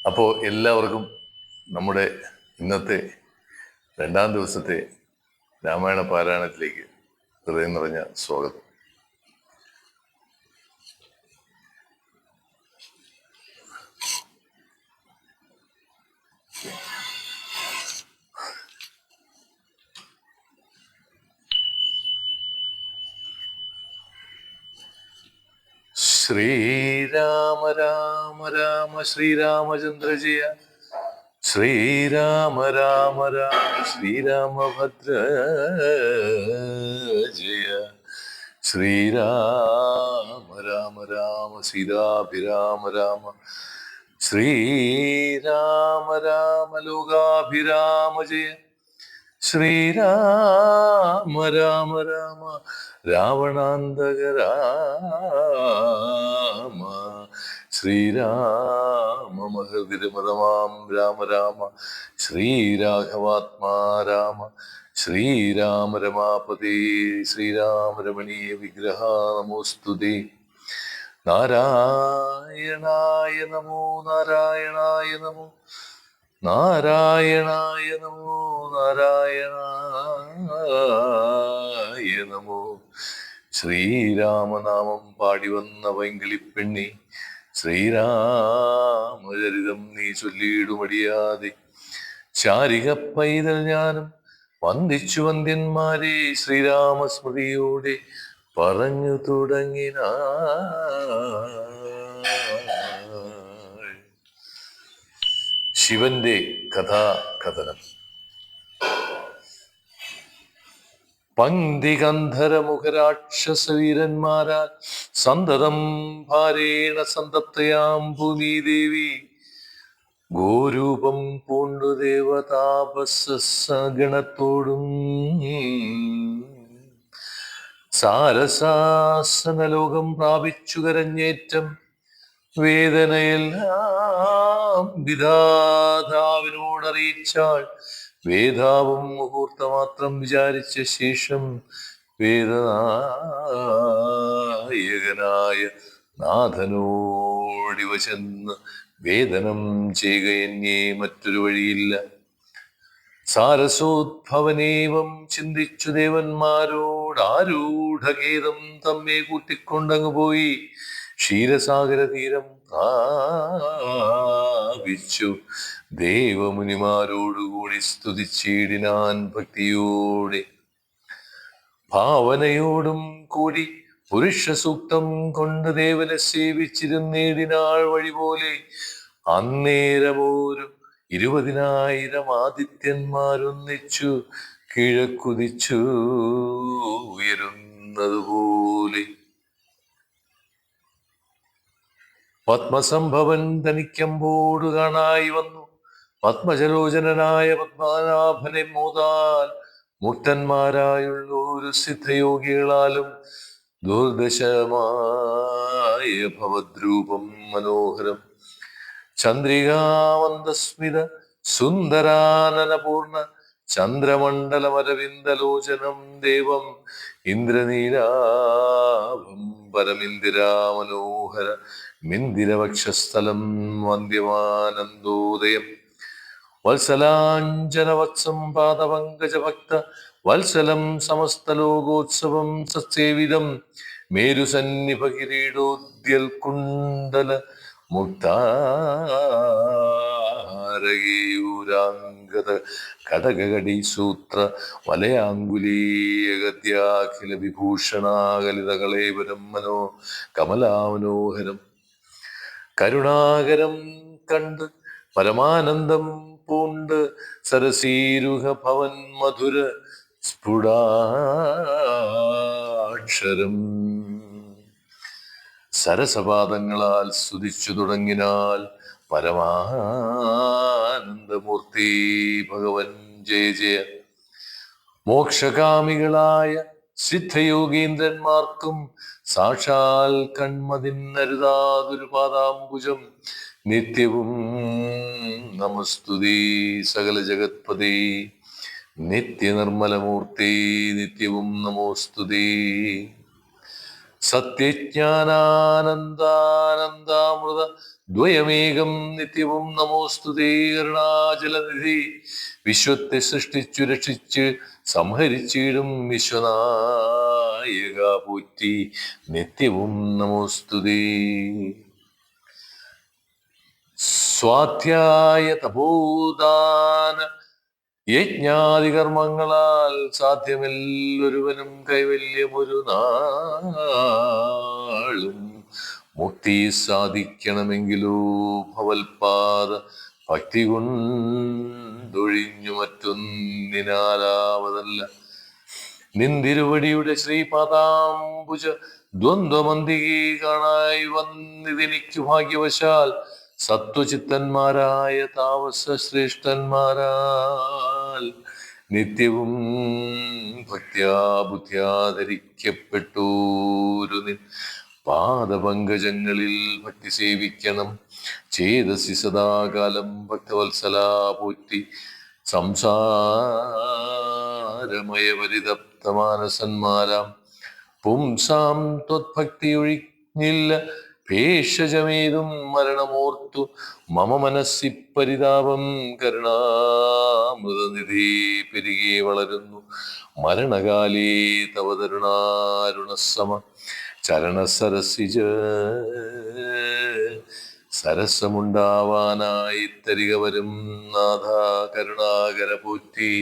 അപ്പോൾ എല്ലാവർക്കും നമ്മുടെ ഇന്നത്തെ രണ്ടാം ദിവസത്തെ രാമായണ പാരായണത്തിലേക്ക് ഹൃദയം നിറഞ്ഞ സ്വാഗതം. ശ്രീരാമ രാമ രാമ ശ്രീരാമചന്ദ്ര ജയ, ശ്രീരാമ രാമ രാമ ശ്രീരാമഭദ്ര ജയ, ശ്രീരാമ രാമ രാമ സീതാഭിരാമ രാമ, ശ്രീരാമ രാമ ലോകാഭിരാമ ജയ, ശ്രീരാമ രാമ രാമ രാവണാന്തക രാമ, ശ്രീരാമ മഹതിരമതമാം രാമ രാമ, ശ്രീരാഘവാത്മാ രാമ, ശ്രീരാമ രമാപതി, ശ്രീരാമ രമണീയ വിഗ്രഹ നമോസ്തുതേ. നാരായണായ നമോ, നാരായണായ നമോ, നാരായണായ നമോ, നാരായണായ നമോ. ശ്രീരാമനാമം പാടി വന്ന പൈങ്കിളിപ്പെണ്ണി, ശ്രീരാമചരിതം നീ ചൊല്ലിയിടുമടിയാതെ. ശാരിക പൈതൽ ഞാനും വന്ദിച്ചു വന്ദ്യന്മാരെ, ശ്രീരാമസ്മൃതിയോടെ പറഞ്ഞു തുടങ്ങിന. ശിവന്റെ കഥാകഥനം. പങ്ക്തികന്ധരമുഖരാക്ഷസവീരന്മാരാൽ സന്തതം ഭാരേണ സന്തപ്തയാം ഭൂമിദേവി, ഗോരൂപം പൂണ്ടു ദേവതാപസഗണത്തോടും സാരസാസനലോകം പ്രാപിച്ചു കരഞ്ഞേറ്റം വേദനയെല്ലാം വിധാതാവിനോടറിയിച്ചാൾ. വേദാവും മുഹൂർത്തമാത്രം വിചാരിച്ച ശേഷം വേദനായകനായ നാഥനോടിവ ചെന്ന് വേദനം ചെയ്യുക എന്നേ മറ്റൊരു വഴിയില്ല. സാരസോദ്ഭവനേവം ചിന്തിച്ചു ദേവന്മാരോട് ആരൂഢഖേദം തമ്മെ കൂട്ടിക്കൊണ്ടങ്ങ് പോയി. ക്ഷീരസാഗര തീരം പ്രാപിച്ചു ദേവമുനിമാരോടുകൂടി സ്തുതിച്ചിടിനാൻ ഭക്തിയോടെ. ഭാവനയോടും കൂടി പുരുഷ സൂക്തം കൊണ്ട് ദേവനെ സേവിച്ചിരുന്നേടിനാൾ വഴി പോലെ. അന്നേരമോരു 20,000 ആദിത്യന്മാരൊന്നിച്ചു കിഴക്കുതിച്ചു ഉയരുന്നതുപോലെ. പത്മസംഭവൻ തനിക്കമ്പോടു കാണായി വന്നു. പത്മജലോചനായ പത്മനാഭനെ മോതാൽ മുക്തന്മാരായുള്ളൊരു സിദ്ധയോഗികളാലും ദുർദശമായ ഭവദ്രൂപം മനോഹരം. ചന്ദ്രികാമന്ദസ്മിത സുന്ദരാനനപൂർണ ചന്ദ്രമണ്ഡലമരവിന്ദലോചനം ദേവം ഇന്ദ്രനീലാഭം പരമിന്ദിരാമനോഹര മിന്ദിരവക്ഷസ്ഥലം വന്ദ്യമാനന്ദോദയം. വത്സലാഞ്ജനവത്സം പാദപങ്കജഭക്ത വത്സലം സമസ്തലോകോത്സവം സത്സേവിതം മേരുസന്നിഭകിരീടോദ്യൽ കുണ്ടല മുക്താരകേയൂരാംഗത കടകടി സൂത്ര വലയാങ്കുലീയഗത്യാഖില വിഭൂഷണാകലിതകളേവരം മനോ കമലാമനോഹരം. കരുണാകരം കണ്ട് പരമാനന്ദം പൂണ്ട് സരസീരുഹ ഭവൻ മധുര സ്ഫുടാക്ഷരം സരസപാദങ്ങളാൽ സ്തുതിച്ചു തുടങ്ങിനാൽ. പരമാനന്ദമൂർത്തി ഭഗവൻ ജയ ജയ. മോക്ഷകാമികളായ സിദ്ധയോഗീന്ദ്രന്മാർക്കും സാക്ഷാൽ കൺമതിന്നരുതാതൊരു പാദാംബുജം നിത്യവും നമസ്തുതി. സകല ജഗത്പതി നിത്യനിർമ്മലമൂർത്തി നിത്യവും നമോസ്തുതി. സത്യജ്ഞാനാനന്ദാനന്ദാമൃത ദ്വയമേകം നിത്യവും നമോസ്തുതേ കരുണാചലനിധി. വിശ്വത്തെ സൃഷ്ടിച്ചു രക്ഷിച്ച് സംഹരിച്ചിടും വിശ്വനായക പോറ്റി നിത്യവും നമോസ്തുതേ. സ്വാധ്യായ തപോദാന യജ്ഞാതികർമ്മങ്ങളാൽ സാധ്യമല്ലൊരുവനും കൈവല്യമൊരു നാളും. മുക്തി സാധിക്കണമെങ്കിലോ ഭവൽപാദ ഭക്തി കൊണ്ടൊഴിഞ്ഞു മറ്റൊന്നിനാലാവതല്ല. നിന്തിരുവടിയുടെ ശ്രീപാദാംബുജ ദ്വന്ദ്വമന്തികെ കാണായി വന്നിതെനിക്കു ഭാഗ്യവശാൽ സത്വചിത്തന്മാരായ താമസ ശ്രേഷ്ഠന്മാരാൽ നിത്യവും ഭക്ത്യാ ബുദ്ധ്യാ ധരിക്കപ്പെട്ടൂരു നിൻ പാദപങ്കജങ്ങളിൽ ഭക്തി സേവിക്കണം. ചേതസി സദാകാലം ഭക്തവത്സലാ പോറ്റി സംസാരമയ പരിതപ്തമാനസന്മാരാം പുംസാം ത്വത്ഭക്തി ഒഴിഞ്ഞില്ല ഭേഷജമേതും മരണമോർത്തു മമ മനസ്സി പരിതാപം. കരുണാമൃതനിധി പെരുകെ വളരുന്നു മരണകാലേ തവ തരുണാരുണസമ ചരണസരസിജ സരസമുണ്ടാവാനായി തരിക വരും നാഥ കരുണാകര പോറ്റി.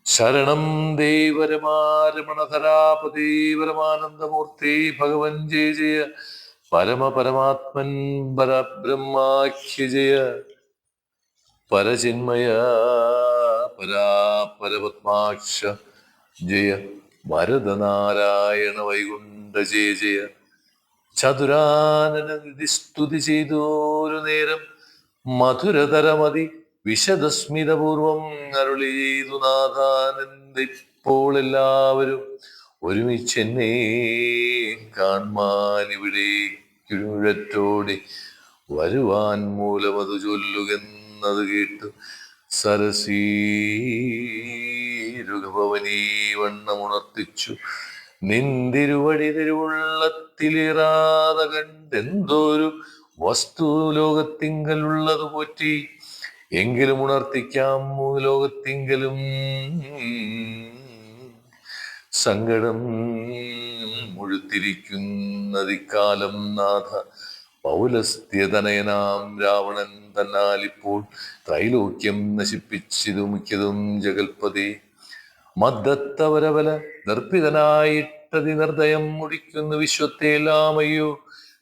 ശരണം ദേവരമാരമണധരാപതേ പരമാനന്ദമൂർത്തി ഭഗവൻ ജയ ജയ പരമപരമാത്മൻ പരബ്രഹ്മാഖ്യ ജയ പരചിന്മയ പരാപരപത്മാക്ഷ ജയ വരദനാരായണ വൈകുണ്ഠ ജയ ജയ. ചതുരാനനനിധി സ്തുതി ചെയ്തോരു നേരം മധുരതരമതി വിശദസ്മിതപൂർവം അരുളീതു നാഥാനന്ദിപ്പോൾ എല്ലാവരും ഒരുമിച്ചെന്നേ കാൺമാൻ ഇവിടേക്കുഴറ്റോടെ വരുവാൻ മൂലമതു ചൊല്ലുകെന്നത് കേട്ടു സരസീരുഗഭവനീ വണ്ണമുണർത്തിച്ചു. നിന്തിരുവടി തിരുവുള്ളത്തിലേറാതെ കണ്ടെന്തോരു വസ്തു ലോകത്തിങ്കലുള്ളത് പോറ്റി. എങ്കിലും ഉണർത്തിക്കാം ലോകത്തിങ്കലും സങ്കടം മുഴുത്തിരിക്കുന്നതിക്കാലം നാഥ. പൗലസ്ത്യതനയനാം രാവണൻ തന്നാലിപ്പോൾ ത്രൈലോക്യം നശിപ്പിച്ചതു മിക്കതും ജഗൽപതി. മദ്ദത്തവരവല ദർപ്പിതനായിട്ടതി നിർദ്ദയം മുടിക്കുന്നു വിശ്വത്തെല്ലാമയ്യോ.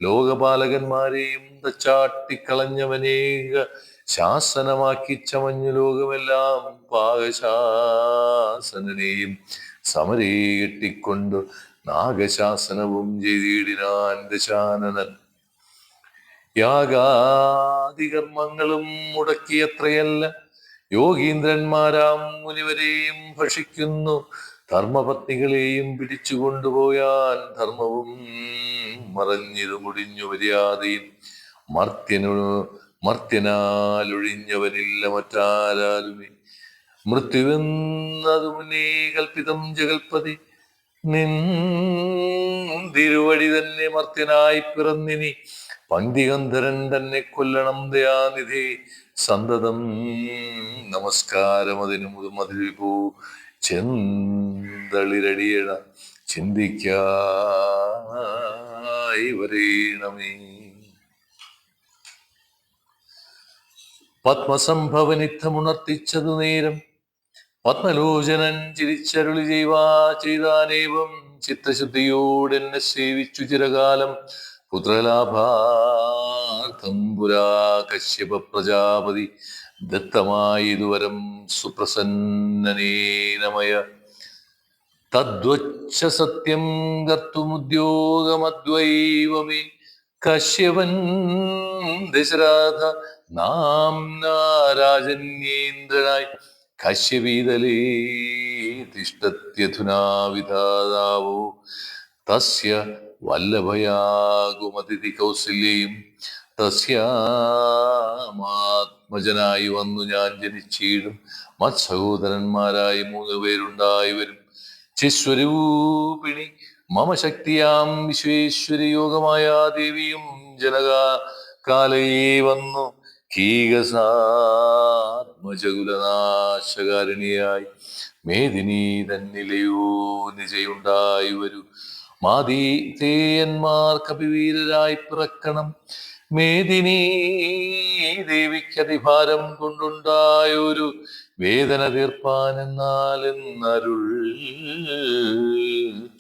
ലോകപാലകന്മാരെയും തച്ചാട്ടിക്കളഞ്ഞവനേക ശാസനമാക്കി ചമഞ്ഞു ലോകമെല്ലാം പാകശാസനെയും സമരേ കെട്ടിക്കൊണ്ടു നാഗശാസനവും ചെയ്തിടിനാൻ ദശാനനൻ. യാഗാദികർമ്മങ്ങളും മുടക്കിയത്രയല്ല യോഗീന്ദ്രന്മാരാം മുനിവരെയും ഭക്ഷിക്കുന്നു. ധർമ്മപത്നികളെയും പിടിച്ചു കൊണ്ടുപോയാൻ ധർമ്മവും മറഞ്ഞിതു മുടിഞ്ഞു മര്യാദയും. മർത്യനാലൊഴിഞ്ഞവനില്ല മറ്റാരാലുമേ. മൃത്യുവെന്നതു മുന്നേ കൽപ്പിതം ജഗൽപതി. നിന്തിരുവടി തന്നെ മർത്യനായി പിറന്നിനി പങ്ക്തിഗന്ധരൻ തന്നെ കൊല്ലണം ദയാനിധി. സന്തതം നമസ്കാരം അതിനു മധുരിപൂ ചെന്തളിരടിയട ചിന്തിക്കായി വരേണമേ. പത്മസംഭവനിത്തമുണർത്തിച്ചതു നേരം പത്മലോചനൻ ചിരിച്ചരുളി ചെയ്താനേവം. ചിത്തശുദ്ധിയോടെന്നെ സേവിച്ചു ചിരകാലം പുത്രലാഭാർത്ഥം പുരാ കശ്യപ പ്രജാപതി ദത്തമായിതുവരം സുപ്രസന്നനേനമയ. തദ്വച്ച സത്യം കർത്തുമുദ്യോഗമദ്വൈവമേ. കശ്യപൻ ദശരഥ നാംനാ രാജന്യേന്ദ്രനായി കശ്യപീതലേ തിഷ്ടത്യധുനാ വിധാതാവോ. തസ്യ വല്ലഭയാകുമതിഥി കൗസല്യയും തസ്യാമാത്മജനായി വന്നു ഞാൻ ജനിച്ചിടും. മത്സഹോദരന്മാരായി 3 പേരുണ്ടായി വരും. ചിസ്വരൂപിണി മമ ശക്തിയാം വിശ്വേശ്വരി യോഗമായ ദേവിയും ജനകാലയേ വന്നു കീകസാത്മജകുലനാശകാരിണിയായി മേദിനി തന്നിലയോ നിജയുണ്ടായി വരൂ മാതീതേയന്മാർ കപിവീരരായി പിറക്കണം മേദിനി ദേവിക്കതിഭാരം കൊണ്ടുണ്ടായൊരു വേദന തീർപ്പാൻ എന്നരുൾ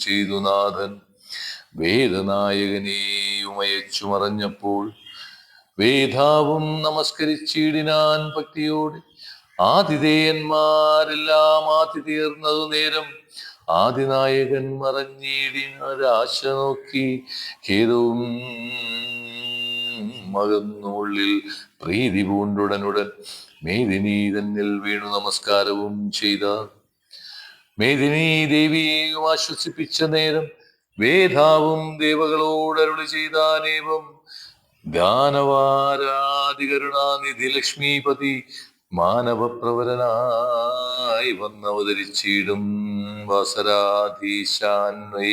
ചെയ്തു നാഥൻ വേദനായകനെയുമയച്ചു മറഞ്ഞപ്പോൾ വേദാവും നമസ്കരിച്ചിടിനാൻ ഭക്തിയോടെ ആതിഥേയന്മാരെല്ലാം ആതി തീർന്നതു നേരം ആദിനായകൻ മറഞ്ഞിടിനാശ നോക്കി ഖേദവും മകന്നുള്ളിൽ പ്രീതി പൂണ്ടുടനുടൻ മേദിനി തന്നിൽ വീണു നമസ്കാരവും ചെയ്ത മേദിനി ദേവിയെയും ആശ്വസിപ്പിച്ച നേരം വേദാവും ദേവകളോടരുളി ചെയ്താനേവം ദാനവാരാധികരുണാനിധി ലക്ഷ്മീപതി മാനവപ്രവരനായി വന്നവതരിച്ചിടും വാസരാധീശാന്വേ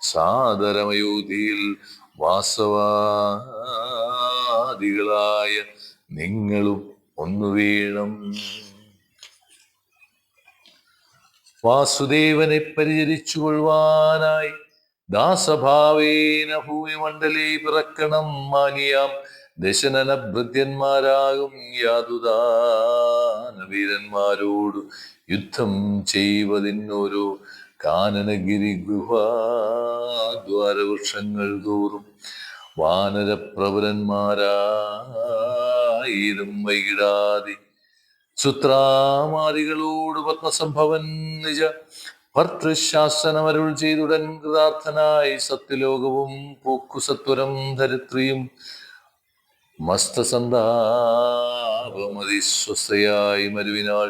സാദരമയോധിയിൽ വാസവാദികളായ നിങ്ങളും ഒന്നു വീണം വാസുദേവനെ പരിചരിച്ചു കൊള്ളുവാനായി ദാസഭാവേന ഭൂമിമണ്ഡലേ പിറക്കണം മാനിയാം ദശനന ഭൃത്യന്മാരാകും യാതുദാനവീരന്മാരോടു യുദ്ധം ചെയ്വതിനോരോ കാനനഗിരി ഗുഹാദ്വാരവൃക്ഷങ്ങൾ തോറും വാനരപ്രവരന്മാരായിരം വൈകിടാതെ സുത്രാമാദികളോട് പത്മസംഭവൻ നിജ ഭർത്തൃശാസനമരുൾ ചെയ്തുടൻ കൃതാർത്ഥനായി സത്യലോകവും പൂക്കുസത്വരം ധരിത്രിയും മസ്തസന്താപമതിസ്വസ്ഥയായി മരുവിനാൾ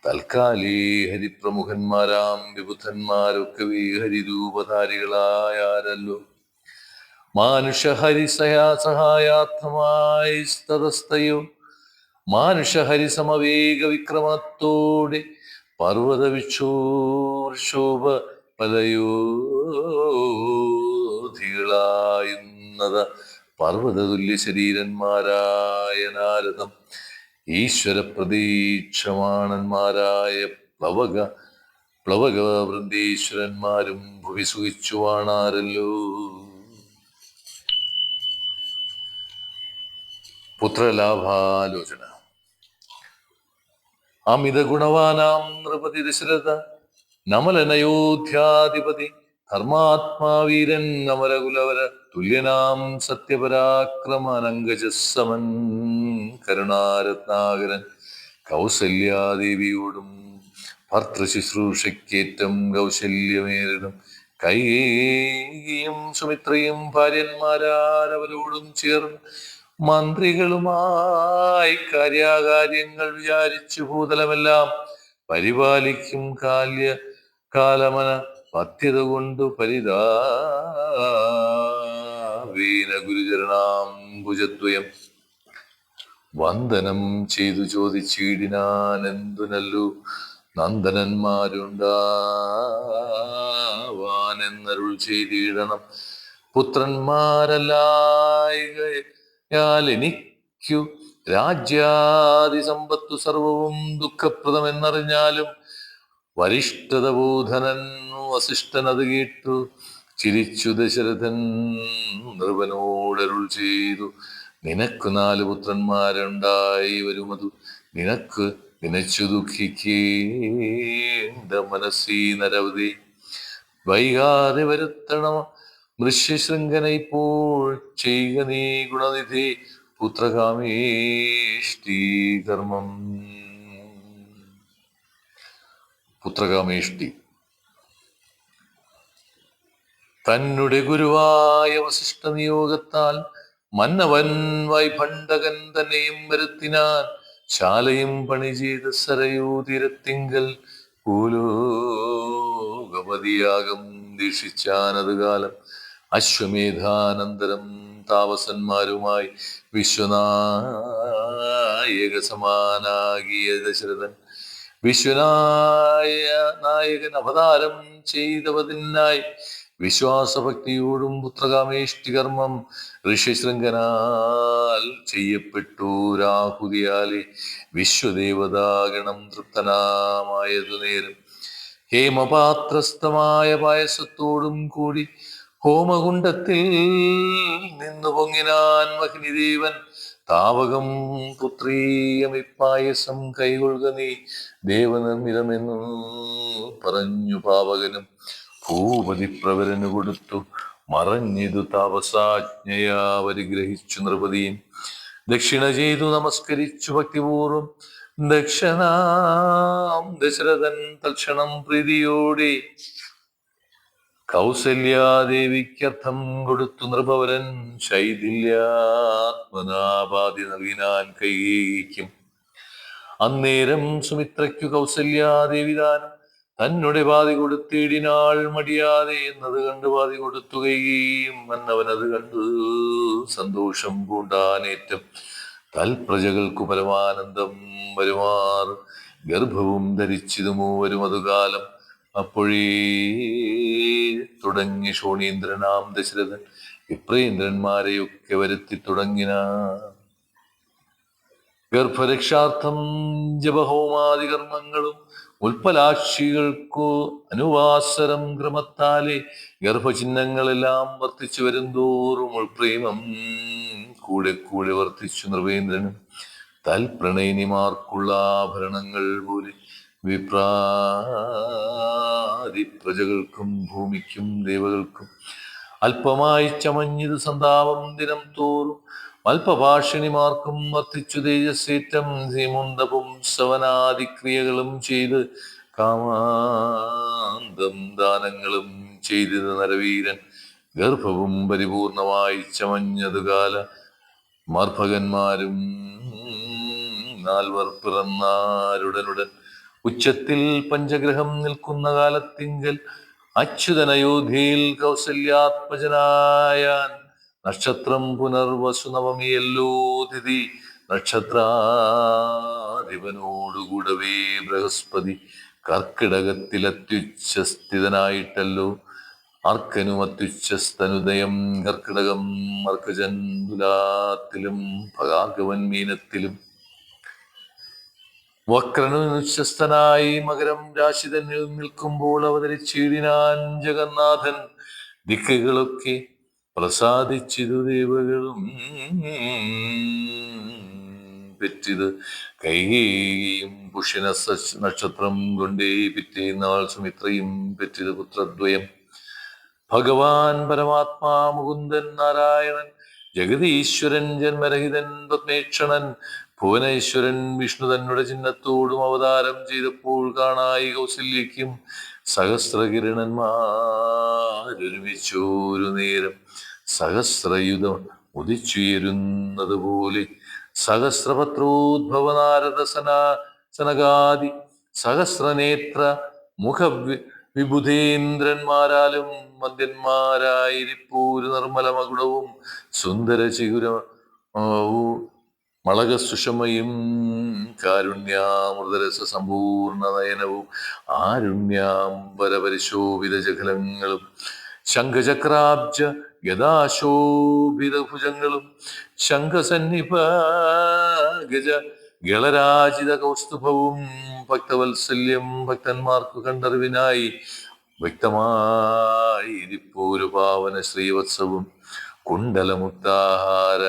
തൽക്കാലി ഹരിപ്രമുഖന്മാരാം വിബുദ്ധന്മാരൊക്കെ ഹരിരൂപധാരികളായാരല്ലോ മാനുഷഹരിസഹായാർത്ഥമായി തതസ്തയോ മാനുഷഹരിസമവേഗ വിക്രമത്തോടെ പർവ്വത വിക്ഷോഭ പലയോധികളായുന്നത പർവ്വതതുല്യ ശരീരന്മാരായ നാരദം ഈശ്വര പ്രതീക്ഷമാണന്മാരായ പ്ലവക വൃന്ദീശ്വരന്മാരും ഭുവി സുഖിച്ചുവാണാരല്ലോ. പുത്രലാഭാലോചന. അമിത ഗുണവാനാം നൃപതി ദശരഥ നമലനയോധ്യാധിപതി ധർമാത്മാവീരൻ അമരകുലവര തുല്യനാം സത്യപരാക്രമനങ്കജസമൻ കരുണാരത്നാകരൻ കൗസല്യാദേവിയോടും ഭർത്തൃശുശ്രൂഷയ്ക്കേറ്റം കൗശല്യമേറിടും കൈകേയിയും സുമിത്രയും ഭാര്യന്മാരാരവരോടും ചേർന്ന് മന്ത്രികളുമായി കാര്യാകാര്യങ്ങൾ വിചാരിച്ചു ഭൂതലമെല്ലാം പരിപാലിക്കും കാലമന പഥ്യത കൊണ്ടു പരിതാവീന ഗുരുചരണാം ഭുജദ്വയം വന്ദനം ചെയ്തു ചോദിച്ചിടിനാനെന്തു നല്ലു നന്ദനന്മാരുണ്ടാവാനെന്നരുൾ ചെയ്തിടണം പുത്രന്മാരല്ലായകയാൽ എനിക്കു രാജ്യാദി സമ്പത്തു സർവവും ദുഃഖപ്രദമെന്നറിഞ്ഞാലും വരിഷ്ഠതബോധനൻ വസിഷ്ഠനത് കേട്ടു ചിരിച്ചു ദശരഥൻ നൃപനോടരുൾ ചെയ്തു നിനക്ക് 4 പുത്രന്മാരുണ്ടായി വരുമതു നിനക്ക് നിനച്ചു ദുഃഖിക്കേണ്ട മനസ്സീ നരവതി വൈകാതെ വരുത്തണം മൃഷ്യശൃംഖന ഇപ്പോൾ ചെയ്യുക നീ ഗുണനിധി പുത്രകാമേഷ്ടി കർമ്മം. പുത്രകാമേഷ്ടി തന്നെ ഗുരുവായ വസിഷ്ഠ നിയോഗത്താൽ മന്നവൻ വൈഭണ്ഡകൻ തന്നെയും വരുത്തിനാൻ ശാലയും പണി ചെയ്ത സരയൂ തീരത്തിങ്കൽ ഭൂലോകപതിയാകം ദീക്ഷിച്ചാനത് കാലം അശ്വമേധാനന്തരം താപസന്മാരുമായി വിശ്വനായക സമാനാകിയ ദശരഥൻ വിശ്വനായ നായകൻ അവതാരം ചെയ്തവതിനായി വിശ്വാസഭക്തിയോടും പുത്രകാമേഷ്ടി കർമ്മം ഋഷ്യശൃംഖനാൽ ചെയ്യപ്പെട്ടു. രാഹുതിയാലെ വിശ്വദേവതാഗണം തൃപ്തനാമായതു നേരം ഹേമപാത്രസ്ഥമായ പായസത്തോടും കൂടി ഹോമകുണ്ടത്തിൽ നിന്നു പൊങ്ങിനാൻ മഹിനിദേവൻ. താവകം പുത്രീയമിപ്പായസം കൈകൊള്ളുക നീ ദേവനിർമ്മിതമെന്നു പറഞ്ഞു. പാവകനും ഭൂപതി പ്രവരനു കൊടുത്തു മറഞ്ഞിതു താപസാജ്ഞയാ പരിഗ്രഹിച്ചു നൃപതിയും. ദക്ഷിണ ചെയ്തു നമസ്കരിച്ചു ഭക്തിപൂർവം ദക്ഷനാം ദശരഥൻ തൽക്ഷണം പ്രീതിയോടെ കൗസല്യാദേവിക്കർത്ഥം കൊടുത്തു നൃപവരൻ. ശൈഥില്യാത്മനാപാതി നൽകിനാൻ കൈകേയിക്കും. അന്നേരം സുമിത്രയ്ക്കു കൗസല്യാദേവി ദാനം തന്നെ പാതി കൊടുത്തിടിനാൾ മടിയാതെ. എന്നത് കണ്ട് പാതി കൊടുത്തു കൈകേയും. അന്നവനത് കണ്ടു സന്തോഷം പൂണ്ടാനേറ്റം. തൽപ്രജകൾക്കു പരമാനന്ദം വരുമാറ് ഗർഭവും ധരിച്ചിതു മൂവരും അതുകാലം. അപ്പോഴേ തുടങ്ങി ശോണീന്ദ്രനാം ദശരഥൻ വിപ്രേന്ദ്രന്മാരെയൊക്കെ വരുത്തി തുടങ്ങിന. ഗർഭരക്ഷാർത്ഥം ജപഹോമാദി കർമ്മങ്ങളും ഉൽപ്പലാക്ഷികൾക്കു അനുവാസരം ക്രമത്താലെ ഗർഭചിഹ്നങ്ങളെല്ലാം വർദ്ധിച്ചു വരുന്തോറും ഉൾപ്രേമം കൂടെ കൂടെ വർദ്ധിച്ചു നൃപേന്ദ്രനും. തൽപ്രണയിനിമാർക്കുള്ള ആഭരണങ്ങൾ പോലെ വിപ്രാതി പ്രജകൾക്കും ഭൂമിക്കും ദേവകൾക്കും അല്പമായി ചമഞ്ഞിത് സന്താപം ദിനം തോറും. അല്പഭാഷിണിമാർക്കും വർദ്ധിച്ചു തേജസ്സേറ്റം. സീമുണ്ടപും സവനാദിക്രിയകളും ചെയ്ത് കാമാന്തം ദാനങ്ങളും ചെയ്തത് നരവീരൻ. ഗർഭവും പരിപൂർണമായി ചമഞ്ഞതു കാല മർഭകന്മാരും നാൽവർ പിറന്നാരുടനുടൻ. ഉച്ചത്തിൽ പഞ്ചഗ്രഹം നിൽക്കുന്ന കാലത്തിങ്കൽ അച്യുതനയോധ്യയിൽ കൗസല്യാത്മജനായാൻ. നക്ഷത്രം പുനർവസു നവമിയല്ലോ തിഥി. നക്ഷത്രാധിപനോടുകൂടവേ ബൃഹസ്പതി കർക്കിടകത്തിലത്യുച്ഛസ്ഥിതനായിട്ടല്ലോ. അർക്കനും അത്യുച്ഛസ്തനുദയം കർക്കിടകം. അർക്കജൻ തുലാത്തിലും ഭഗാഗവൻ മീനത്തിലും. വക്രനുച്ഛസ്ഥനായി മകരം രാശി തന്നിൽ നിൽക്കുമ്പോൾ അവതരിച്ചിടിനാൻ ജഗന്നാഥൻ. ദിക്കുകളൊക്കെ പ്രസാദിച്ചിതു ദേവകളും പെറ്റിത് കൈകേയിയും. പുഷ്യന നക്ഷത്രം കൊണ്ടേ പിറ്റേന്നാൾ സുമിത്രയും പെറ്റിത് പുത്രദ്വയം. ഭഗവാൻ പരമാത്മാ മുകുന്ദൻ നാരായണൻ ജഗതീശ്വരൻ ജന്മരഹിതൻ പത്മേക്ഷണൻ ഭുവനേശ്വരൻ വിഷ്ണു തന്നുടെ ചിഹ്നത്തോടും അവതാരം ചെയ്തപ്പോൾ കാണായി കൗസല്യയ്ക്കും സഹസ്രകിരണന്മാരൊരുമിച്ചോരു നേരം. സഹസ്രയുധം ഉദിച്ചുയരുന്നത് പോലെ സഹസ്രപത്രോദ്ഭവ നാരദ സനകാദി സഹസ്രനേത്ര മുഖ വിബുധേന്ദ്രന്മാരാലും മന്ദ്യന്മാരായിരിപ്പൂരു നിർമ്മല മകുടവും സുന്ദര ചിഗുര മളക സുഷമയും കാരുണ്യാമൃതരസ സമ്പൂർണ നയനവും ആരുണ്യാംബര പരിശോഭിത ജഘലങ്ങളും ശംഖചക്രാബ്ജ ഗദാശോഭിത ഭുജങ്ങളും ശംഖസന്നിഭ ഗജ ഗളരാജിത കൗസ്തുഭവും ഭക്തവത്സല്യം ഭക്തന്മാർക്കു കണ്ടറിവിനായി വ്യക്തമായിരിപ്പോരു പാവന ശ്രീവത്സവും കുണ്ടലമുക്താഹാര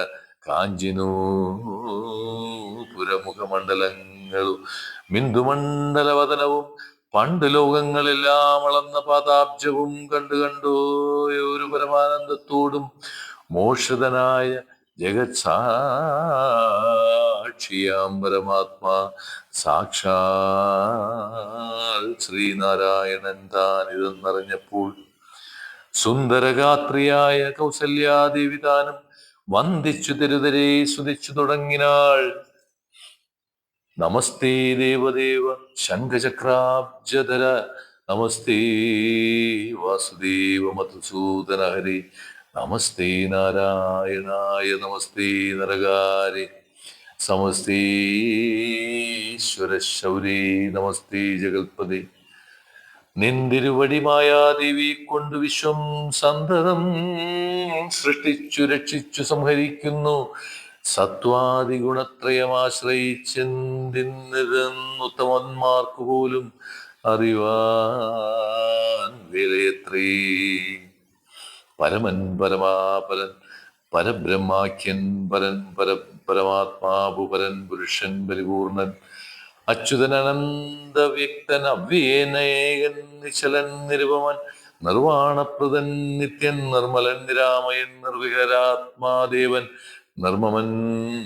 കാഞ്ചിനൂപുരമുഖമണ്ഡലങ്ങളും ബിന്ദുമണ്ഡലവദനവും പണ്ട് ലോകങ്ങളെല്ലാം അളന്ന പാദാബ്ജവും കണ്ടോയൊരു പരമാനന്ദത്തോടും മോഷിതനായ ജഗത്സാക്ഷിയാം പരമാത്മാ സാക്ഷാൽ ശ്രീനാരായണൻ താനിതെന്നറിഞ്ഞപ്പോൾ സുന്ദരഗാത്രിയായ കൗസല്യാദേവി താനും വന്ദിച്ചു തെരുതരെ സ്തുതിച്ചു തുടങ്ങിനാൾ. നമസ്തേ ദേവദേവ ശംഖചക്രാബ്ജധര നമസ്തേ വാസുദേവ മധുസൂദന ഹരി നമസ്തേ നാരായണായ നമസ്തേ നരകാരി സമസ്തീശ്വര ശൗരേ നമസ്തേ ജഗൽപദേ. നിന്തിരുവടി മായാദേവി കൊണ്ട് വിശ്വം സന്തതം സൃഷ്ടിച്ചു രക്ഷിച്ചു സംഹരിക്കുന്നു. സത്വാദി ഗുണത്രയമാശ്രയിച്ചെന്തിന്നുത്തമന്മാർക്കു പോലും അറിവാൻ വേലയത്രേ. പരമൻ പരമാപരൻ പരബ്രഹ്മാഖ്യൻ പരൻ പരമാത്മാവു പരൻ പുരുഷൻ പരിപൂർണൻ അച്യുതൻ അനന്ത വ്യക്തൻ അവ്യേനേകൻ നിശ്ചലൻ നിരുപമൻ നിർവാണപ്രദൻ നിത്യൻ നിർമ്മലൻ നിരാമയൻ നിർവികരാത്മാദേവൻ നിർമ്മമൻ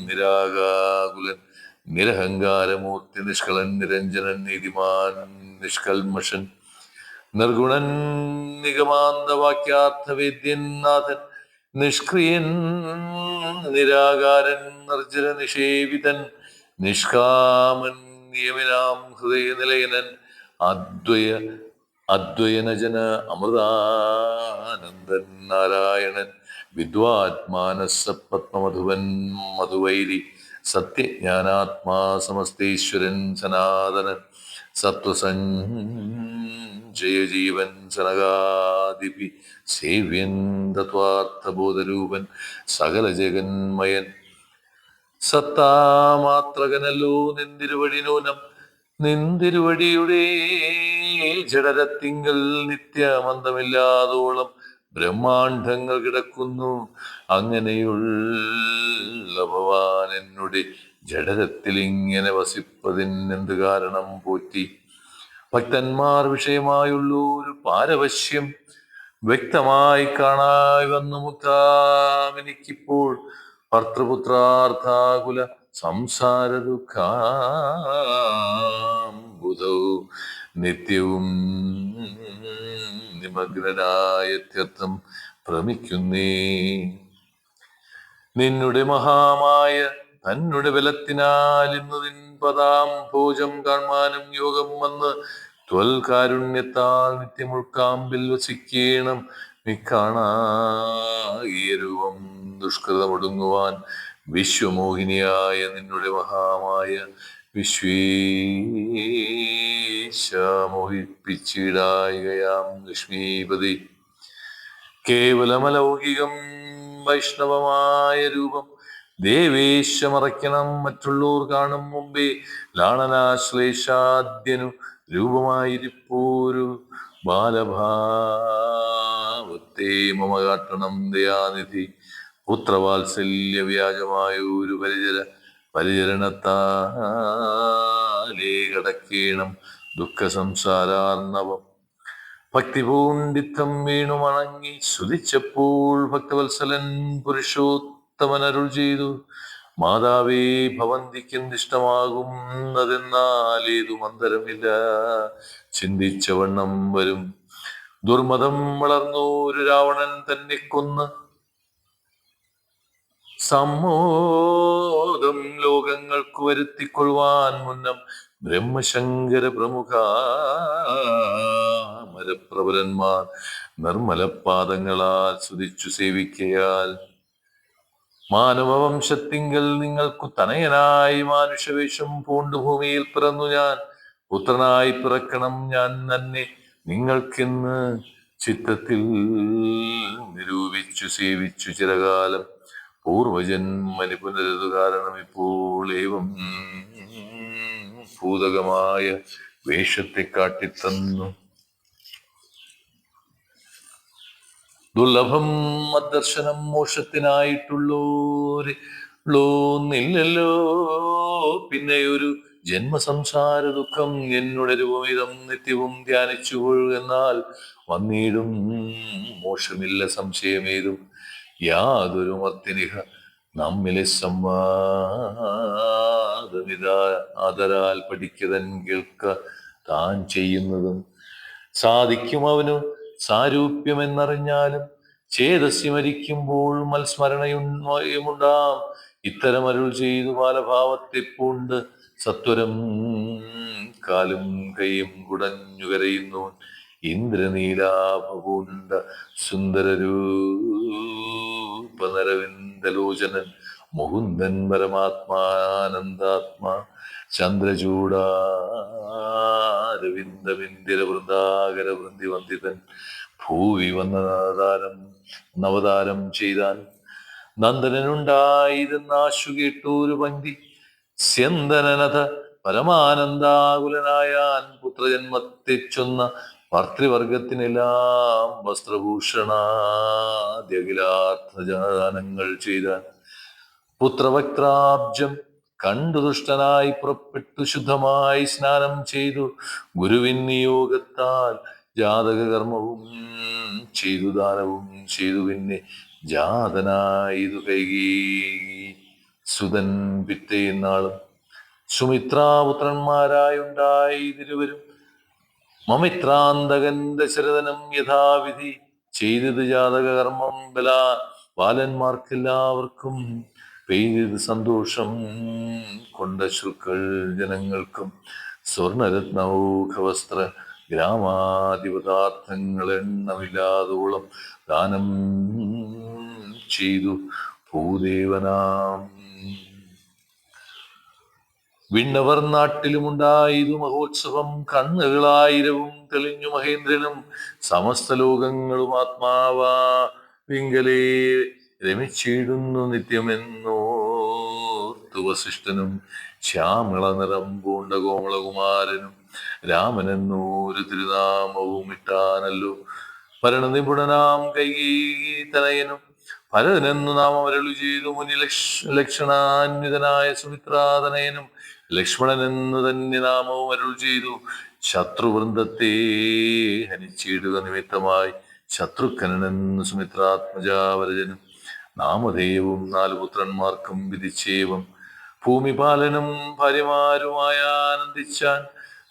നിരാകാകുലൻ നിരഹങ്കാരമൂർത്തി നിഷ്കളൻ നിരഞ്ജനൻ നീതിമാൻ നിഷ്കൽമഷൻ നിർഗുണൻ നിഗമാന്തവാക്യാർത്ഥവേദ്യൻ നാഥൻ നിഷ്ക്രിയൻ നിരാകാരൻ നിർജ്ജര നിഷേവിതൻ നിഷ്കാമൻ നിയമിനാം ഹൃദയനിലയനൻ അദ്വയനജന അമൃതാനന്ദൻ നാരായണൻ വിദ്വാത്മാനസ പത്മമധുവൻ മധുവൈരി സത്യജ്ഞാനാത്മാ സമസ്തീശ്വരൻ സനാതനൻ സത്വസഞ്ജയജീവൻ സനകാദിപി സേവ്യൻ തത്വാർത്ഥബോധരൂപൻ സകല ജഗന്മയൻ സത്താമാത്രകനല്ലോ നിന്തിരുവടി നൂനം നിന്തിരുവടിയുടെ ജഡരത്തിങ്കൽ നിത്യമന്തമില്ലാതോളം ബ്രഹ്മാണ്ഡങ്ങൾ കിടക്കുന്നു. അങ്ങനെയുള്ള ഭവാൻ എന്നുടെ ജഡരത്തിൽ ഇങ്ങനെ വസിപ്പതിനെന്ത് കാരണം പോറ്റി? ഭക്തന്മാർ വിഷയമായുള്ളൊരു പാരവശ്യം വ്യക്തമായി കാണായി വന്നു മുക്താമെനിക്കിപ്പോൾ ഭർത്തൃപുത്രാർത്ഥാകുല സംസാര ദുഃഖാംബുധൗ നിത്യവും നിമഗ്നനായത്യർത്ഥം ഭ്രമിക്കുന്നേ. നിന്നുടെ മഹാമായ തന്നുടെ ബലത്തിനാൽ ഇന്നു നിൻ പദാം ഭോജം കാൺമാനും യോഗം വന്ന് ത്വൽകാരുണ്യത്താൽ നിത്യമുൾക്കാമ്പിൽ വസിക്കേണം. നിക്കാണാരൂപം ദുഷ്കൃതമൊടുങ്ങുവാൻ വിശ്വമോഹിനിയായ നിന്നുടെ മഹാമായ വിശ്വേശമോഹിപ്പിച്ചിടായികയാം ലക്ഷ്മീപതി. കേവലമലൗകികം വൈഷ്ണവമായ രൂപം ദേവേശമറയ്ക്കണം മറ്റുള്ളോർ കാണും മുമ്പേ. ലാളനാശ്ലേഷാദ്യനു രൂപമായിരിപ്പോരു ബാലഭാവത്തെ മമ കാട്ടണം ദയാനിധി. പുത്രവാത്സല്യ വ്യാജമായൊരു പരിചരണത്താലേ കടക്കേണം ദുഃഖ സംസാരാർണവം. ഭക്തിപൂണ്ടിത്തം വീണു മണങ്ങി സ്തുതിച്ചപ്പോൾ ഭക്തവത്സലൻ പുരുഷോത്തമനരുൾ ചെയ്തു, മാതാവേ ഭവന്തിക്കെന്തിഷ്ടമാകുന്നതെന്നാൽ ഏതു മന്ദരമില്ല ചിന്തിച്ച വണ്ണം വരും. ദുർമതം വളർന്നോരു രാവണൻ തന്നെ കൊന്ന് സമ്മോദം ലോകങ്ങൾക്ക് വരുത്തിക്കൊള്ളുവാൻ മുന്നം ബ്രഹ്മശങ്കര പ്രമുഖാമരപ്രബലന്മാർ നിർമ്മലപാദങ്ങളാൽ സ്തുതിച്ചു സേവിക്കയാൽ മാനവവംശത്തിങ്കൽ നിങ്ങൾക്കു തനയനായി മാനുഷവേഷം പൂണ്ടു ഭൂമിയിൽ പിറന്നു ഞാൻ. പുത്രനായി പിറക്കണം ഞാൻ തന്നെ നിങ്ങൾക്കെന്ന് ചിത്തത്തിൽ നിരൂപിച്ചു സേവിച്ചു ചിരകാലം. പൂർവജന്മനി പുനരതു കാരണം ഇപ്പോൾ ഏവം ഭൂതകമായ വേഷത്തെ കാട്ടിത്തന്നു. ദുർലഭം അദർശനം മോക്ഷത്തിനായിട്ടുള്ളോന്നില്ലല്ലോ പിന്നെയൊരു ജന്മസംസാര ദുഃഖം. എന്നുടെ രൂപമിതം നിത്യവും ധ്യാനിച്ചു എന്നാൽ വന്നിടും മോക്ഷമില്ല സംശയമേതും. യാതൊരു മർത്തിനിഹ നമ്മിലെ സംവാദമിതാ ആദരാൽ പഠിക്കതൻ കേൾക്ക താൻ ചെയ്യുന്നതും സാധിക്കും അവനു സാരൂപ്യമെന്നറിഞ്ഞാലും ചേതസ്സി മരിക്കുമ്പോൾ മത്സ്മരണയുമുണ്ടാം. ഇത്തരം അരുൾ ചെയ്തു ബാലഭാവത്തെ പൂണ്ട് സത്വരം കാലും കൈയും കുടഞ്ഞു കരയുന്നു. ഇന്ദ്രനീലാഭപൂണ്ട സുന്ദരരൂപനരവിന്ദലോചനൻ മുകുന്ദൻ പരമാത്മാനന്ദാത്മാ ചന്ദ്രചൂഡാരവിന്ദമിന്ദിര വൃന്ദാകര വൃന്ദി വന്ദിതൻ ഭൂവി നവതാരം ചെയ്താൻ. നന്ദനുണ്ടായിരുന്നാശു കേട്ടൂരു പങ്ക്തി സ്യന്ദനനഥ പരമാനന്ദാകുലനായാൻ പുത്രജന്മത്തെ ചൊന്ന ഭർത്തൃവർഗത്തിനെല്ലാം വസ്ത്രഭൂഷണാദ്യഖിലാർത്ഥജാനങ്ങൾ ചെയ്താൻ. പുത്രവക്ത്രാബ്ജം കണ്ടു ദുഷ്ടനായി പുറപ്പെട്ടു ശുദ്ധമായി സ്നാനം ചെയ്തു ഗുരുവിൻ നിയോഗത്താൽ ജാതകകർമ്മവും ചെയ്തു ദാനവും ചെയ്തു. പിന്നെ ജാതനായിതു കൈകീ സുതൻ പിറ്റേന്നാളും സുമിത്രാപുത്രന്മാരായുണ്ടായി തിരുവരും. മമിത്രാന്തകൻ ദശരഥനം യഥാവിധി ചെയ്തത് ജാതകകർമ്മം ബാലന്മാർക്കെല്ലാവർക്കും പെയ്തത് സന്തോഷം കൊണ്ട ശുക്കൾ ജനങ്ങൾക്കും സ്വർണരത്നൗഖവസ്ത്ര ഗ്രാമാധിപദാർത്ഥങ്ങൾ എണ്ണമില്ലാതോളം ദാനം ചെയ്തു ഭൂദേവനാം. വിണ്ണവർ നാട്ടിലുമുണ്ടായതു മഹോത്സവം. കണ്ണുകളായിരവും തെളിഞ്ഞു മഹേന്ദ്രനും സമസ്ത ലോകങ്ങളും ആത്മാവാ വിങ്കലേ രമിച്ചിടുന്നു നിത്യമെന്നോർത്തു വസിഷ്ഠനും. ശ്യാമള നിറം പൂണ്ട കോമളകുമാരനും രാമനെന്നോരു തിരുനാമവും ഇട്ടാനല്ലോ. ഭരണനിപുണനാം കൈകേയിതനയനും ഭരതനെന്നു നാമം അരുളി ചെയ്തു മുനി ലക്ഷണാന്വിതനായ സുമിത്രാതനയനും ലക്ഷ്മണനെന്നു തന്നെ നാമവും അരുൾ ചെയ്തു. ശത്രുവൃന്ദത്തെ ഹനിച്ചിടുക നിമിത്തമായി ശത്രുഘ്നെന്നു സുമിത്രാത്മജാവരജനും നാമധേയവും 4 പുത്രന്മാർക്കും വിധിച്ചേവം. ഭൂമിപാലനും ഭാര്യമാരുമായ ആനന്ദിച്ചാൻ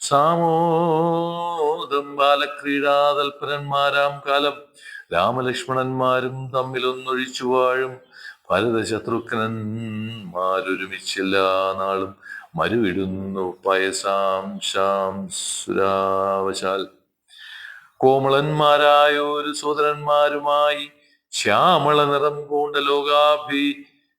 സാമോദം ബാലക്രീഡാതൽപരന്മാരാം കാലം. രാമലക്ഷ്മണന്മാരും തമ്മിലൊന്നൊഴിച്ചു വാഴും ഭരതശത്രുഘ്നന്മാരൊരുമിച്ചെല്ലാ നാളും മരുവിടുന്നു പയസാംശാം സുരാവശാൽ. കോമളന്മാരായൊരു സോദരന്മാരുമായി ശ്യാമള നിറം പൂണ്ട ലോകാഭി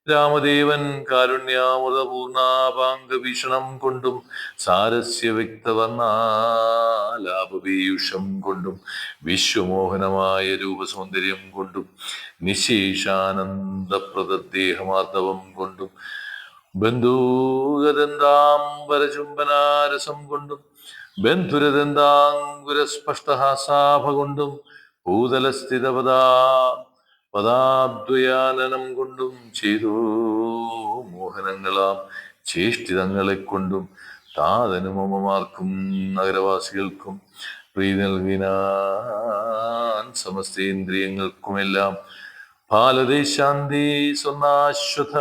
രാമദേവൻ കാരുണ്യാമൃതപൂർണാപാംഗഭീഷണം കൊണ്ടും സാരസ്യ വ്യക്തവർണാലാപപീയൂഷം കൊണ്ടും വിശ്വമോഹനമായ രൂപസൗന്ദര്യം കൊണ്ടും നിശേഷാനന്ദപ്രദേഹമാർദ്ദവം കൊണ്ടും ബന്ധൂഗദന്താംബരചുംബനാരസം കൊണ്ടും ബന്ധുരദന്താങ്കുരസ്പഷ്ടഹാസാഭ കൊണ്ടും പദാദ്വയാനനം കൊണ്ടും ചെയ്തു മോഹനങ്ങളാം ചേഷ്ടിതങ്ങളെ കൊണ്ടും താതനും അമ്മമാർക്കും നഗരവാസികൾക്കും പ്രീതി നൽകിനാൻ സമസ്തേന്ദ്രിയങ്ങൾക്കുമെല്ലാം. ബാലദേശാന്തി സ്വർണാശ്വത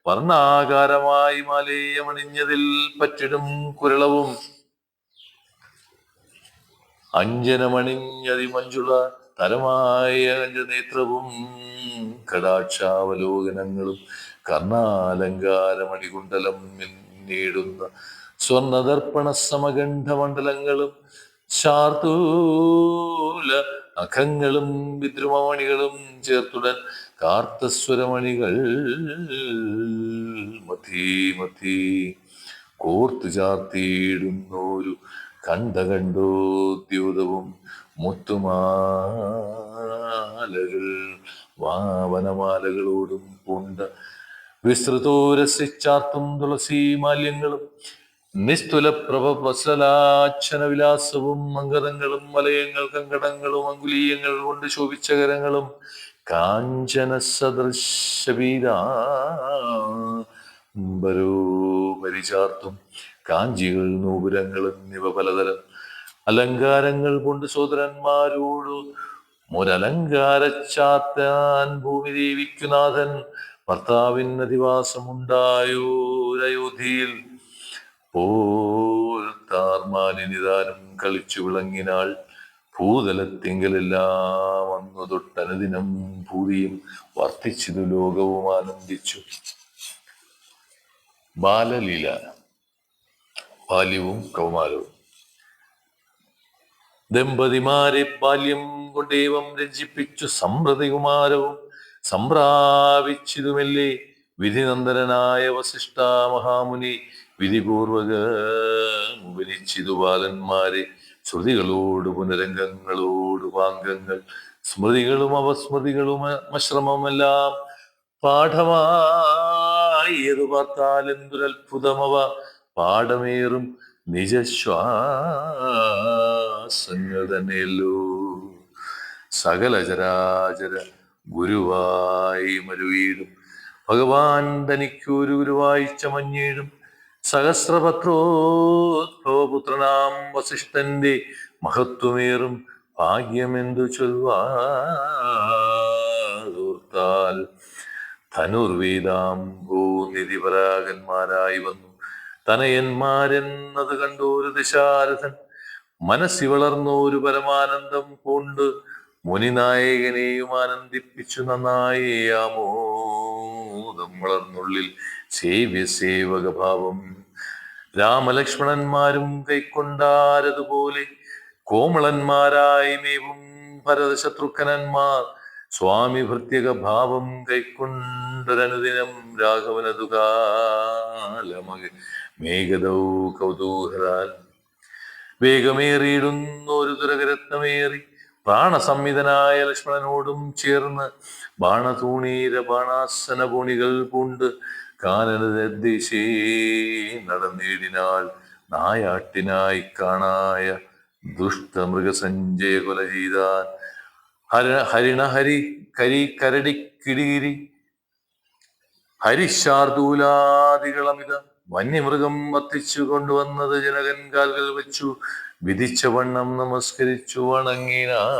വർണ്ണാകാരമായി മാലേയമണിഞ്ഞതിൽ പറ്റിടും കുരളവും അഞ്ജനമണിഞ്ഞതിമഞ്ജുള തരമായ നേത്രവും കടാക്ഷാവലോകനങ്ങളും കർണാലങ്കാരമണികുണ്ടലം നേടുന്ന സ്വർണദർപ്പണ സമഗണ്ഡമണ്ഡലങ്ങളും ശാർദൂല നഖങ്ങളും വിദ്രുമമണികളും ചേർത്തുടൻ കാർത്തസ്വരമണികൾ മധീ കോർത്തു ചാർത്തിയിടുന്നോരു കണ്ടോദ്യൂതവും മുത്തുമാലകൾ വാവനമാലകളോടും പൂണ്ട വിസ്തൃതോരസിച്ചാർത്തും തുളസീമാല്യങ്ങളും നിസ്തുല പ്രഭവസലാച്ഛന വിലാസവും അങ്കദങ്ങളും വലയങ്ങൾ കങ്കടങ്ങളും അങ്കുലീയങ്ങൾ കൊണ്ട് ശോഭിച്ച കരങ്ങളും കാഞ്ചന സദൃശബീരാംബരോ പരിചാർത്തും കാഞ്ചികൾ നൂപുരങ്ങൾ എന്നിവ പലതരം അലങ്കാരങ്ങൾ കൊണ്ട് സോദരന്മാരോടു ഒരലങ്കാരച്ചാത്താൻ ഭൂമിദേവിക്കുനാഥൻ ഭർത്താവിന് അധിവാസമുണ്ടായോരയോധ്യയിൽ പോർത്താർമാനിനിതാനും കളിച്ചു വിളങ്ങിനാൾ. ഭൂതലത്തിങ്കലെല്ലാം അന്നു തൊട്ടനുദിനം ഭൂതിയും വർദ്ധിച്ചതു ലോകവും ആനന്ദിച്ചു. ബാലലീല. ബാല്യവും കൗമാരവും. ദമ്പതിമാരെ ബാല്യം കൊണ്ടേവം രഞ്ജിപ്പിച്ചു സംപ്രതികുമാരവും സംപ്രാപിച്ചിതുമല്ലേ വിധിനന്ദനായ വസിഷ്ഠ മഹാമുനി വിധിപൂർവക ഉപനിച്ചിതു ബാലന്മാരെ ശ്രുതികളോട് പുനരംഗങ്ങളോട് പാങ്കങ്ങൾ സ്മൃതികളും അവസ്മൃതികളും അശ്രമമെല്ലാം പാഠമായി ഏതു പാർത്താൽ എന്തൊരത്ഭുതമവ പാഠമേറും നിജശ്വാസങ്ങൾ തന്നെയല്ലോ. സകല ചരാചര ഗുരുവായി മരുവീടും ഭഗവാൻ തനിക്കൊരു ഗുരുവായി ചമഞ്ഞിടും. സഹസ്രപത്രോദ്ഭവപുത്രനാം വസിഷ്ഠന്റെ മഹത്വമേറും ഭാഗ്യമെന്തു ചൊൽവാൽ ധനുർവേദാംബോ നിധിപരാഗന്മാരായി വന്നു തനയന്മാരെന്നത് കണ്ടോരു ദശാരഥൻ മനസ്സി വളർന്നോരു പരമാനന്ദം കൊണ്ട് മുനിനായകനെയും ആനന്ദിപ്പിച്ചു നന്നായി ആമോദം വളർന്നുള്ളിൽ സേവകഭാവം. രാമലക്ഷ്മണന്മാരും കൈക്കൊണ്ടാരതുപോലെ കോമളന്മാരായി മേവും ഭരതശത്രുഘ്നന്മാർ സ്വാമി ഭൃത്യക ഭാവം കൈക്കൊണ്ടൊരനുദിനം രാഘവനതു കാലമക മേഘദൗ കൗതൂഹലാൽ വേഗമേറിയിടുന്നൊരു തുരകരത്നമേറി പ്രാണസംവിധനായ ലക്ഷ്മണനോടും ചേർന്ന് ബാണതൂണീര ബാണാസന പൂണികൾ പൂണ്ട് കാനനദേശേ നടന്നേടിനാൾ നായാട്ടിനായി കാണായ ദുഷ്ടമൃഗസഞ്ജയ കൊല ചെയ്താൻ ഹരിണഹരി കരടി കിടികിരി ഹരിശാർദൂലാദികളമിത വന്യമൃഗം വത്തിച്ചു കൊണ്ടുവന്നത് ജനകൻ കാൽകൾ വെച്ചു വിധിച്ച വണ്ണം നമസ്കരിച്ചു വണങ്ങിനാൻ.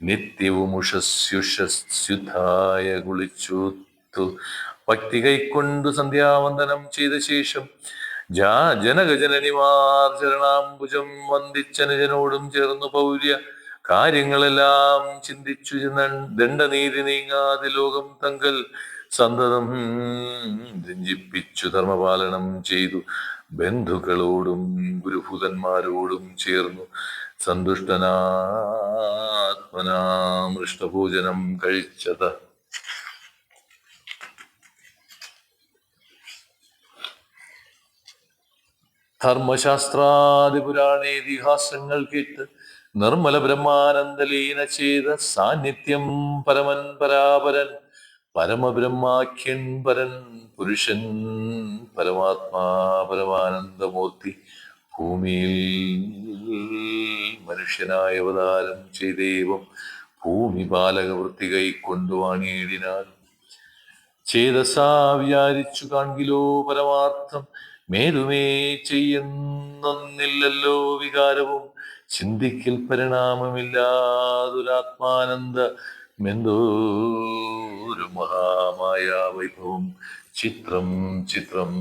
നിത്യവും ഉഷസ്യുഷസ്യുദ്ധായ കുളിച്ചു ഭക്തി കൈക്കൊണ്ടു സന്ധ്യാവന്ദനം ചെയ്ത ശേഷം ജനകജനനിമാർ ചരണാംബുജം വന്ദിച്ചനുജനോടും ചേർന്നു പൗര്യ കാര്യങ്ങളെല്ലാം ചിന്തിച്ചു ദണ്ഡനീതി നീങ്ങാതെ ലോകം തങ്കൽ സന്തതം രഞ്ജിപ്പിച്ചു ധർമ്മപാലനം ചെയ്തു ബന്ധുക്കളോടും ഗുരുഭൂതന്മാരോടും ചേർന്നു സന്തുഷ്ടനാത്മനാമൃഷ്ടഭോജനം കഴിച്ചത്. ധർമ്മശാസ്ത്രാദിപുരാണേതിഹാസങ്ങൾ കേട്ട് നിർമ്മല ബ്രഹ്മാനന്ദലീന ചെയ്ത സാന്നിധ്യം പരമൻ പരാപരൻ പരമബ്രഹ്മാഖ്യൻ പരൻ പുരുഷൻ പരമാത്മാ പരമാനന്ദമൂർത്തി ഭൂമിയിൽ മനുഷ്യനായ അവതാരം ചെയ്തേവം ഭൂമി പാലകവൃത്തി കൈക്കൊണ്ടുവാണിയിടിനാൽ ചേതസാ വിചാരിച്ചു കാൺകിലോ പരമാർത്ഥം മേലുമേ ചെയ്യുന്നൊന്നില്ലല്ലോ വികാരവും ചിന്തിക്കൽ പരിണാമമില്ലാതൊരാത്മാനന്ദ മെന്തോരു മഹാമായ വൈഭവം ചിത്രം ചിത്രം.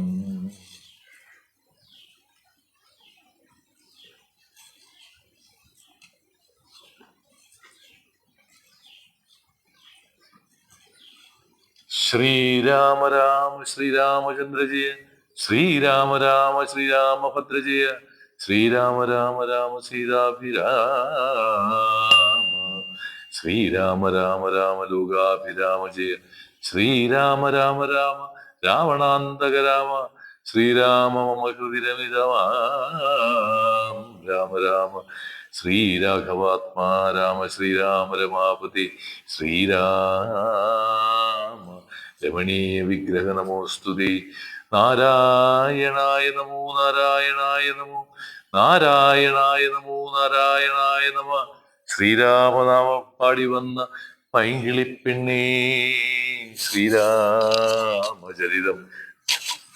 ശ്രീരാമ രാമ ശ്രീരാമചന്ദ്ര ജയ ശ്രീരാമ രാമ ശ്രീരാമഭദ്ര ജയ ശ്രീരാമ രാമ രാമ സീതാഭിരാമ ശ്രീരാമ രാമ രാമ ലോകാഭിരാമ ജയ ശ്രീരാമ രാമ രാമ രാവണാന്തക രാമ ശ്രീരാമ മമ ഹൃദിരമിതമാം രാമ രാമ ശ്രീരാഘവാത്മാ രാമ ശ്രീരാമ രമാപതി ശ്രീരാമ രമണീയ വിഗ്രഹ നമോസ്തുതേ. നാരായണായ നമോ നാരായണായ നമോ നാരായണായ നമോ നാരായണായ നമ. ശ്രീരാമനാമ പാടി വന്ന പൈങ്കിളിപ്പെണ്ണേ ശ്രീരാമചരിതം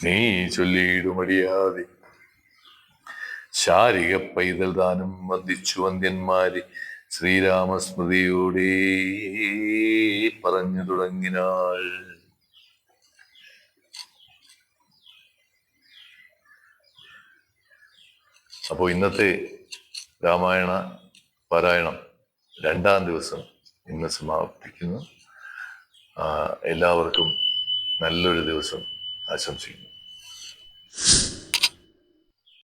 നീ ചൊല്ലിയിടുമടിയാതെ. ശാരിക പൈതൽ ദാനം വന്ദിച്ചു വന്ദ്യന്മാരെ ശ്രീരാമസ്മൃതിയോടെ പറഞ്ഞു തുടങ്ങിനാൾ. അപ്പോൾ ഇന്നത്തെ രാമായണ പാരായണം 2-ാം ദിവസം ഇന്ന് സമാപിക്കുന്നു. എല്ലാവർക്കും നല്ലൊരു ദിവസം ആശംസിക്കുന്നു.